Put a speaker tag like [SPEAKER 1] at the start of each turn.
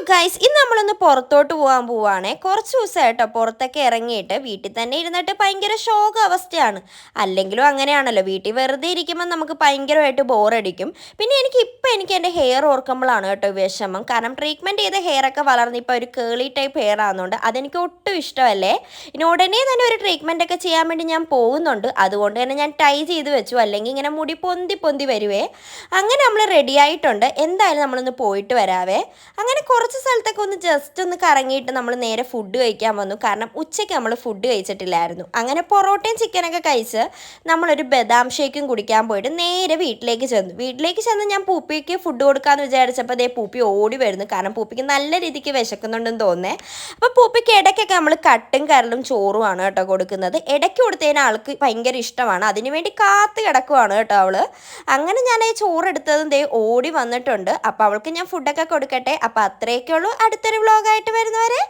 [SPEAKER 1] Guys ഇന്ന് നമ്മളൊന്ന് പുറത്തോട്ട് പോകാൻ പോവാണേ. കുറച്ച് ദിവസമായിട്ടോ പുറത്തൊക്കെ ഇറങ്ങിയിട്ട് വീട്ടിൽ തന്നെ ഇരുന്നിട്ട് ഭയങ്കര ശോക അവസ്ഥയാണ്. അല്ലെങ്കിലും അങ്ങനെയാണല്ലോ, വീട്ടിൽ വെറുതെ ഇരിക്കുമ്പോൾ നമുക്ക് ഭയങ്കരമായിട്ട് ബോറടിക്കും. പിന്നെ എനിക്ക് എൻ്റെ ഹെയർ ഓർക്കുമ്പോഴാണ് കേട്ടോ വിഷമം. കാരണം ട്രീറ്റ്മെൻറ്റ് ചെയ്ത ഹെയറൊക്കെ വളർന്ന് ഇപ്പോൾ ഒരു കേളി ടൈപ്പ് ഹെയർ ആകുന്നുണ്ട്. അതെനിക്ക് ഒട്ടും ഇഷ്ടമല്ലേ. ഇനി ഉടനെ തന്നെ ഒരു ട്രീറ്റ്മെൻ്റ് ഒക്കെ ചെയ്യാൻ വേണ്ടി ഞാൻ പോകുന്നുണ്ട്. അതുകൊണ്ട് തന്നെ ഞാൻ ടൈ ചെയ്ത് വെച്ചു, അല്ലെങ്കിൽ ഇങ്ങനെ മുടി പൊന്തി പൊന്തി വരുവേ. അങ്ങനെ നമ്മൾ റെഡി ആയിട്ടുണ്ട്. എന്തായാലും നമ്മളൊന്ന് പോയിട്ട് വരാവേ. അങ്ങനെ കുറച്ച് സ്ഥലത്തൊക്കെ ഒന്ന് ജസ്റ്റ് ഒന്ന് കറങ്ങിയിട്ട് നമ്മൾ നേരെ ഫുഡ് കഴിക്കാൻ വന്നു. കാരണം ഉച്ചയ്ക്ക് നമ്മൾ ഫുഡ് കഴിച്ചിട്ടില്ലായിരുന്നു. അങ്ങനെ പൊറോട്ടയും ചിക്കനൊക്കെ കഴിച്ച് നമ്മളൊരു ബദാം ഷേക്കും കുടിക്കാൻ പോയിട്ട് നേരെ വീട്ടിലേക്ക് ചെന്ന് ഞാൻ പൂപ്പിക്ക് ഫുഡ് കൊടുക്കാമെന്ന് വിചാരിച്ചപ്പോൾ അതേ പൂപ്പി ഓടി വരുന്നു. കാരണം പൂപ്പിക്ക് നല്ല രീതിക്ക് വിശക്കുന്നുണ്ടെന്ന് തോന്നേ. അപ്പോൾ പൂപ്പിക്ക് ഇടയ്ക്കൊക്കെ നമ്മൾ കട്ടും കരളും ചോറുമാണ് കേട്ടോ കൊടുക്കുന്നത്. ഇടയ്ക്ക് കൊടുത്തതിന് ആൾക്ക് ഭയങ്കര ഇഷ്ടമാണ്. അതിനുവേണ്ടി കാത്ത് കിടക്കുവാണ് കേട്ടോ അവൾ. അങ്ങനെ ഞാൻ ഈ ചോറെടുത്തതും ദേ ഓടി വന്നിട്ടുണ്ട്. അപ്പോൾ അവൾക്ക് ഞാൻ ഫുഡൊക്കെ കൊടുക്കട്ടെ. അപ്പോൾ അത്രയൊക്കെ ഉള്ളൂ. അടുത്തൊരു വ്ളോഗായിട്ട് വരുന്നവരെ